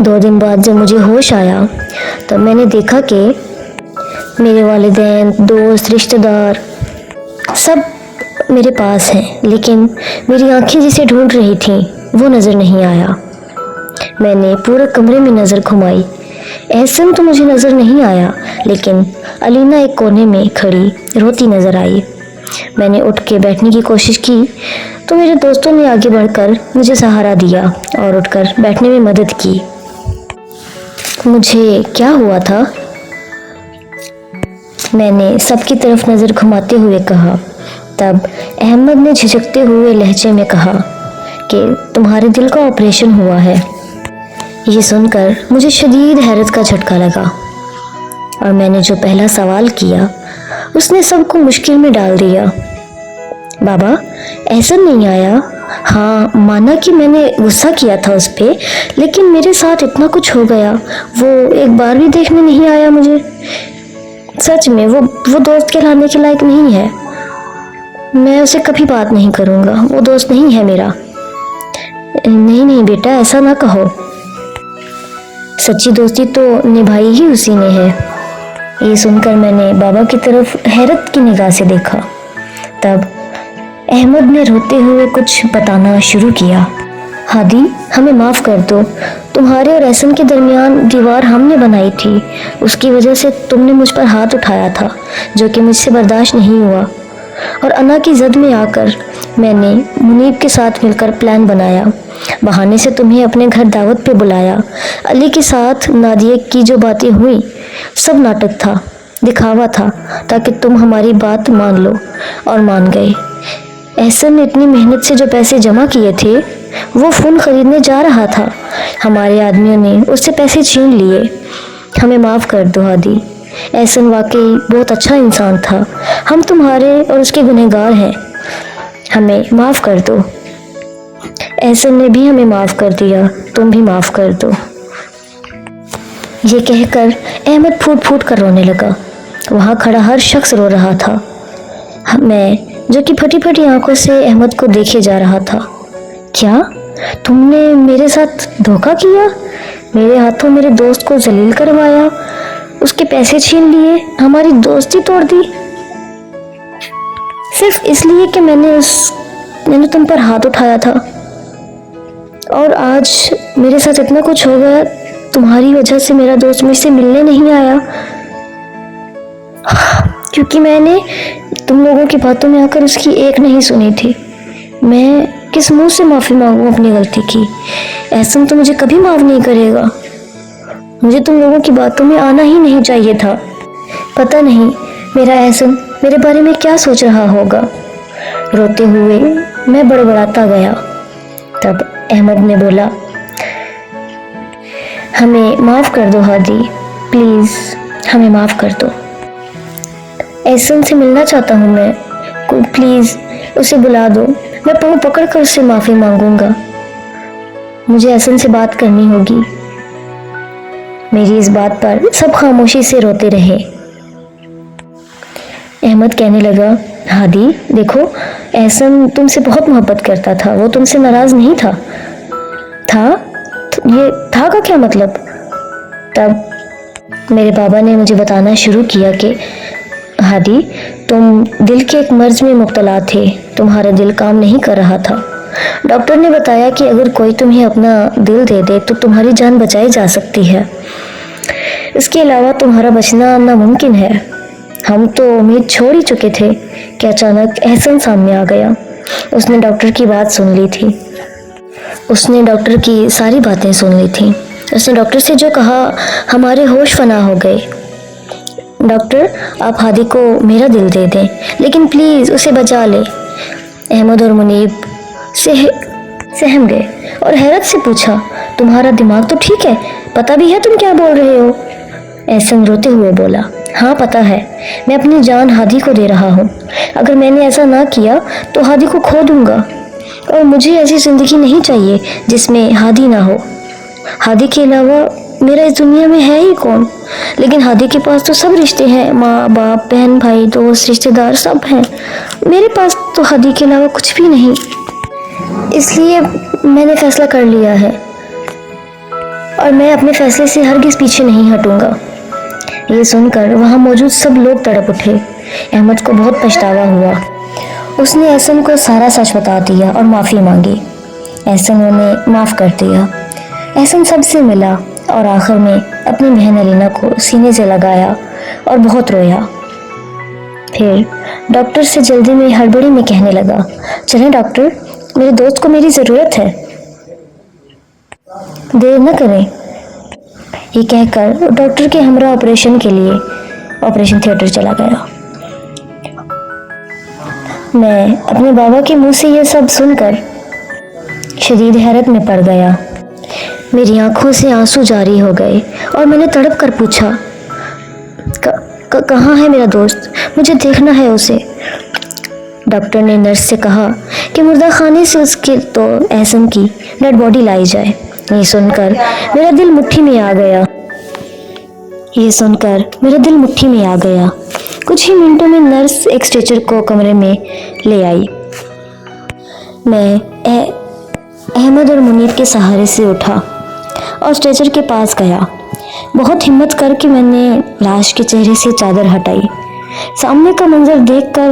2 दिन बाद जब मुझे होश आया तब मैंने देखा कि मेरे वालिदैन, दोस्त, रिश्तेदार सब मेरे पास हैं, लेकिन मेरी आंखें जिसे ढूंढ रही थीं वो नज़र नहीं आया। मैंने पूरे कमरे में नज़र घुमाई। एहसन तो मुझे नज़र नहीं आया, लेकिन अलीना एक कोने में खड़ी रोती नज़र आई। मैंने उठ के बैठने की कोशिश की तो मेरे दोस्तों ने आगे बढ़कर मुझे सहारा दिया और उठकर बैठने में मदद की। मुझे क्या हुआ था? मैंने सबकी तरफ नज़र घुमाते हुए कहा। तब अहमद ने झिझकते हुए लहजे में कहा कि तुम्हारे दिल का ऑपरेशन हुआ है। ये सुनकर मुझे शदीद हैरत का झटका लगा और मैंने जो पहला सवाल किया उसने सबको मुश्किल में डाल दिया। बाबा, एहसन नहीं आया? हाँ, माना कि मैंने गुस्सा किया था उस पर, लेकिन मेरे साथ इतना कुछ हो गया, वो एक बार भी देखने नहीं आया मुझे। सच में वो दोस्त कहलाने के लायक नहीं है। मैं उसे कभी बात नहीं करूँगा, वो दोस्त नहीं है मेरा। नहीं बेटा, ऐसा ना कहो। सच्ची दोस्ती तो निभाई ही उसी ने है। ये सुनकर मैंने बाबा की तरफ हैरत की निगाह से देखा। तब अहमद ने रोते हुए कुछ बताना शुरू किया। हादी, हमें माफ़ कर दो। तुम्हारे और एहसन के दरमियान दीवार हमने बनाई थी, उसकी वजह से तुमने मुझ पर हाथ उठाया था, जो कि मुझसे बर्दाश्त नहीं हुआ। और अना की जद में आकर मैंने मुनीब के साथ मिलकर प्लान बनाया। बहाने से तुम्हें अपने घर दावत पे बुलाया। अली के साथ नादिया की जो बातें हुई सब नाटक था, दिखावा था, ताकि तुम हमारी बात मान लो, और मान गए। एहसन ने इतनी मेहनत से जो पैसे जमा किए थे वो फ़ोन ख़रीदने जा रहा था, हमारे आदमियों ने उससे पैसे छीन लिए। हमें माफ़ कर दो हादी। एहसन वाकई बहुत अच्छा इंसान था। हम तुम्हारे और उसके गुनहगार हैं। हमें माफ़ कर दो। एहसन ने भी हमें माफ़ कर दिया, तुम भी माफ़ कर दो। ये कहकर अहमद फूट फूट कर रोने लगा। वहाँ खड़ा हर शख्स रो रहा था। मैं, जो कि फटी फटी आंखों से अहमद को देखे जा रहा था। क्या तुमने मेरे साथ धोखा किया? मेरे हाथों मेरे दोस्त को जलील करवाया, उसके पैसे छीन लिए, हमारी दोस्ती तोड़ दी, सिर्फ इसलिए कि मैंने तुम पर हाथ उठाया था। और आज मेरे साथ इतना कुछ हो गया, तुम्हारी वजह से मेरा दोस्त मुझसे मिलने नहीं आया, क्योंकि मैंने तुम लोगों की बातों में आकर उसकी एक नहीं सुनी थी। मैं किस मुंह से माफ़ी मांगूं अपनी गलती की? एहसन तो मुझे कभी माफ़ नहीं करेगा। मुझे तुम लोगों की बातों में आना ही नहीं चाहिए था। पता नहीं मेरा एहसन मेरे बारे में क्या सोच रहा होगा। रोते हुए मैं बड़बड़ाता गया। तब अहमद ने बोला, हमें माफ़ कर दो हादी, प्लीज़ हमें माफ़ कर दो। एहसन से मिलना चाहता हूँ मैं, प्लीज़ उसे बुला दो। मैं पाँव पकड़ कर उससे माफ़ी मांगूंगा। मुझे एहसन से बात करनी होगी। मेरी इस बात पर सब खामोशी से रोते रहे। अहमद कहने लगा, हादी देखो, एहसन तुमसे बहुत मोहब्बत करता था, वो तुमसे नाराज़ नहीं था। ये था का क्या मतलब? तब मेरे बाबा ने मुझे बताना शुरू किया कि हादी, तुम दिल के एक मर्ज में मुब्तला थे, तुम्हारा दिल काम नहीं कर रहा था। डॉक्टर ने बताया कि अगर कोई तुम्हें अपना दिल दे दे तो तुम्हारी जान बचाई जा सकती है, इसके अलावा तुम्हारा बचना नामुमकिन है। हम तो उम्मीद छोड़ ही चुके थे कि अचानक एहसन सामने आ गया। उसने डॉक्टर की बात सुन ली थी, उसने डॉक्टर की सारी बातें सुन ली थी। उसने डॉक्टर से जो कहा, हमारे होश फना हो गए। डॉक्टर, आप हादी को मेरा दिल दे दें, लेकिन प्लीज़ उसे बचा ले। अहमद और मुनीब सहम गए और हैरत से पूछा, तुम्हारा दिमाग तो ठीक है? पता भी है तुम क्या बोल रहे हो? एहसन रोते हुए बोला, हाँ पता है, मैं अपनी जान हादी को दे रहा हूँ। अगर मैंने ऐसा ना किया तो हादी को खो दूंगा, और मुझे ऐसी ज़िंदगी नहीं चाहिए जिसमें हादी ना हो। हादी के अलावा मेरा इस दुनिया में है ही कौन? लेकिन हादी के पास तो सब रिश्ते हैं, माँ बाप, बहन भाई, दोस्त, रिश्तेदार सब हैं। मेरे पास तो हादी के अलावा कुछ भी नहीं। इसलिए मैंने फैसला कर लिया है, और اور میں اپنے فیصلے سے ہرگز پیچھے نہیں ہٹوں گا۔ یہ سن کر وہاں موجود سب لوگ تڑپ اٹھے۔ احمد کو بہت پچھتاوا ہوا۔ اس نے احسن کو سارا سچ بتا دیا اور معافی مانگی۔ احسن انہیں معاف کر دیا۔ احسن سب سے ملا اور آخر میں اپنی بہن علینا کو سینے سے لگایا اور بہت رویا۔ پھر ڈاکٹر سے جلدی میں ہڑبڑی میں کہنے لگا، چلیں ڈاکٹر، میرے دوست کو میری ضرورت ہے، دیر نہ کریں۔ یہ کہہ کر ڈاکٹر کے ہمراہ آپریشن کے لیے آپریشن تھیٹر چلا گیا۔ میں اپنے بابا کے منہ سے یہ سب سن کر شدید حیرت میں پڑ گیا۔ میری آنکھوں سے آنسو جاری ہو گئے اور میں نے تڑپ کر پوچھا، کہاں ہے میرا دوست؟ مجھے دیکھنا ہے اسے۔ ڈاکٹر نے نرس سے کہا کہ مردہ خانے سے اس کے تو احسن کی ڈیڈ باڈی لائی جائے۔ یہ سن کر میرا دل مٹھی میں آ گیا۔ کچھ ہی منٹوں میں نرس ایک اسٹریچر کو کمرے میں لے آئی۔ میں احمد اور منیر کے سہارے سے اٹھا اور اسٹریچر کے پاس گیا۔ بہت ہمت کر کے میں نے لاش کے چہرے سے چادر ہٹائی۔ سامنے کا منظر دیکھ کر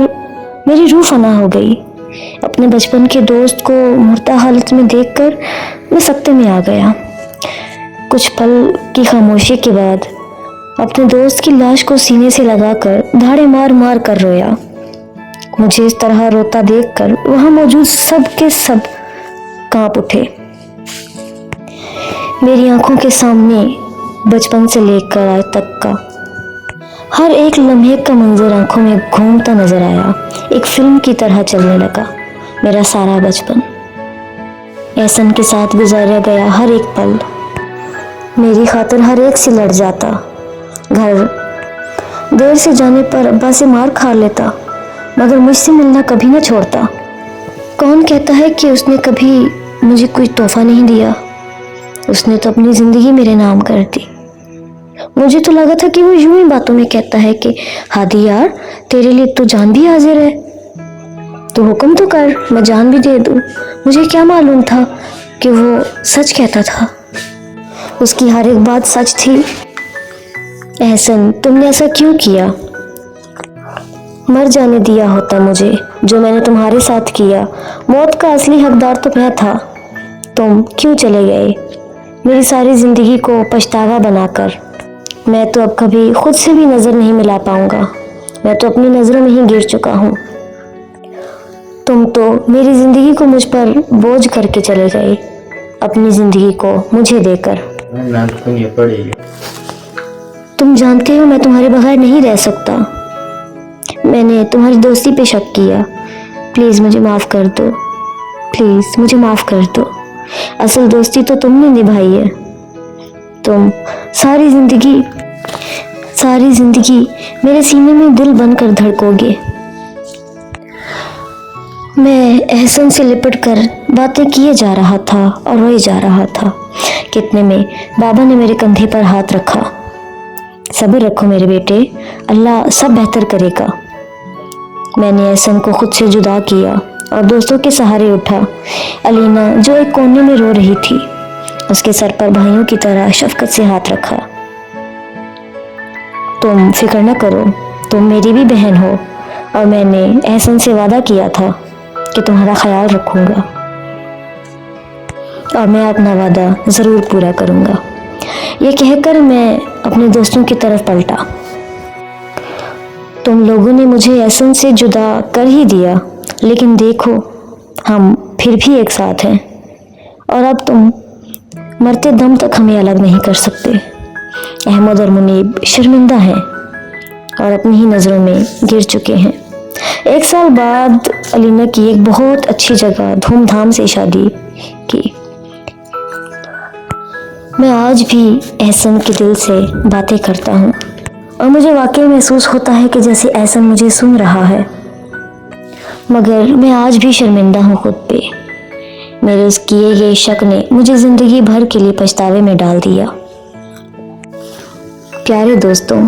میری روح فنا ہو گئی۔ اپنے بچپن کے دوست کو مردہ حالت میں دیکھ کر میں سکتے میں آ گیا۔ کچھ پل کی خاموشی کے بعد اپنے دوست کی لاش کو سینے سے لگا کر دھاڑے مار مار کر رویا۔ مجھے اس طرح روتا دیکھ کر وہاں موجود سب کے سب کانپ اٹھے۔ میری آنکھوں کے سامنے بچپن سے لے کر آج تک کا ہر ایک لمحے کا منظر آنکھوں میں گھومتا نظر آیا۔ ایک فلم کی طرح چلنے لگا میرا سارا بچپن۔ احسن کے ساتھ گزارا گیا ہر ایک پل میری خاطر ہر ایک سے لڑ جاتا۔ گھر دیر سے جانے پر ابا سے مار کھا لیتا، مگر مجھ سے ملنا کبھی نہ چھوڑتا۔ کون کہتا ہے کہ اس نے کبھی مجھے کوئی تحفہ نہیں دیا؟ اس نے تو اپنی زندگی میرے نام کر دی۔ مجھے تو لگا تھا کہ وہ یوں ہی باتوں میں کہتا ہے کہ ہادی یار، تیرے لیے تو جان بھی حاضر ہے، تو حکم تو کر، میں جان بھی دے دوں۔ مجھے کیا معلوم تھا کہ وہ سچ کہتا تھا، اس کی ہر ایک بات سچ تھی۔ احسن، تم نے ایسا کیوں کیا؟ مر جانے دیا ہوتا مجھے، جو میں نے تمہارے ساتھ کیا۔ موت کا اصلی حقدار تو میں تھا، تم کیوں چلے گئے میری ساری زندگی کو پچھتاوا بنا کر؟ میں تو اب کبھی خود سے بھی نظر نہیں ملا پاؤں گا، میں تو اپنی نظروں میں ہی گر چکا ہوں۔ تم تو میری زندگی کو مجھ پر بوجھ کر کے چلے گئے، اپنی زندگی کو مجھے دے کر۔ تم جانتے ہو میں تمہارے بغیر نہیں رہ سکتا۔ میں نے تمہاری دوستی پہ شک کیا، پلیز مجھے معاف کر دو، پلیز مجھے معاف کر دو۔ اصل دوستی تو تم نے نبھائی ہے۔ تم ساری زندگی میرے سینے میں دل بن کر دھڑکو گے۔ میں احسن سے لپٹ کر باتیں کیے جا رہا تھا اور روئے جا رہا تھا کہ اتنے میں بابا نے میرے کندھے پر ہاتھ رکھا۔ صبر رکھو میرے بیٹے، اللہ سب بہتر کرے گا۔ میں نے احسن کو خود سے جدا کیا اور دوستوں کے سہارے اٹھا۔ علینا جو ایک کونے میں رو رہی تھی، اس کے سر پر بھائیوں کی طرح شفقت سے ہاتھ رکھا۔ تم فکر نہ کرو، تم میری بھی بہن ہو، اور میں نے احسن سے وعدہ کیا تھا کہ تمہارا خیال رکھوں گا، اور میں اپنا وعدہ ضرور پورا کروں گا۔ یہ کہہ کر میں اپنے دوستوں کی طرف پلٹا۔ تم لوگوں نے مجھے احسن سے جدا کر ہی دیا، لیکن دیکھو ہم پھر بھی ایک ساتھ ہیں، اور اب تم مرتے دم تک ہمیں الگ نہیں کر سکتے۔ احمد اور منیب شرمندہ ہیں اور اپنی ہی نظروں میں گر چکے ہیں۔ 1 سال بعد علینا کی ایک بہت اچھی جگہ دھوم دھام سے شادی کی۔ میں آج بھی احسن کے دل سے باتیں کرتا ہوں، اور مجھے واقعی محسوس ہوتا ہے کہ جیسے احسن مجھے سن رہا ہے، مگر میں آج بھی شرمندہ ہوں خود پہ۔ میرے اس کیے گئے شک نے مجھے زندگی بھر کے لیے پچھتاوے میں ڈال دیا۔ پیارے دوستوں،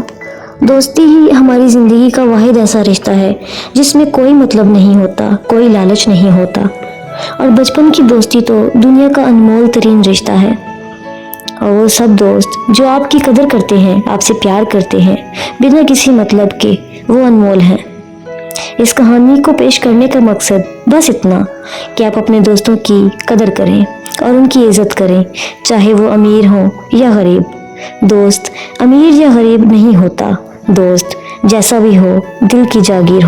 دوستی ہی ہماری زندگی کا واحد ایسا رشتہ ہے جس میں کوئی مطلب نہیں ہوتا، کوئی لالچ نہیں ہوتا، اور بچپن کی دوستی تو دنیا کا انمول ترین رشتہ ہے، और वो सब दोस्त जो आपकी कदर करते हैं, आपसे प्यार करते हैं बिना किसी मतलब के, वो अनमोल हैं। इस कहानी को पेश करने का मकसद बस इतना कि आप अपने दोस्तों की कदर करें और उनकी इज्जत करें, चाहे वो अमीर हो या गरीब। दोस्त अमीर या गरीब नहीं होता, दोस्त जैसा भी हो दिल की जागीर हो।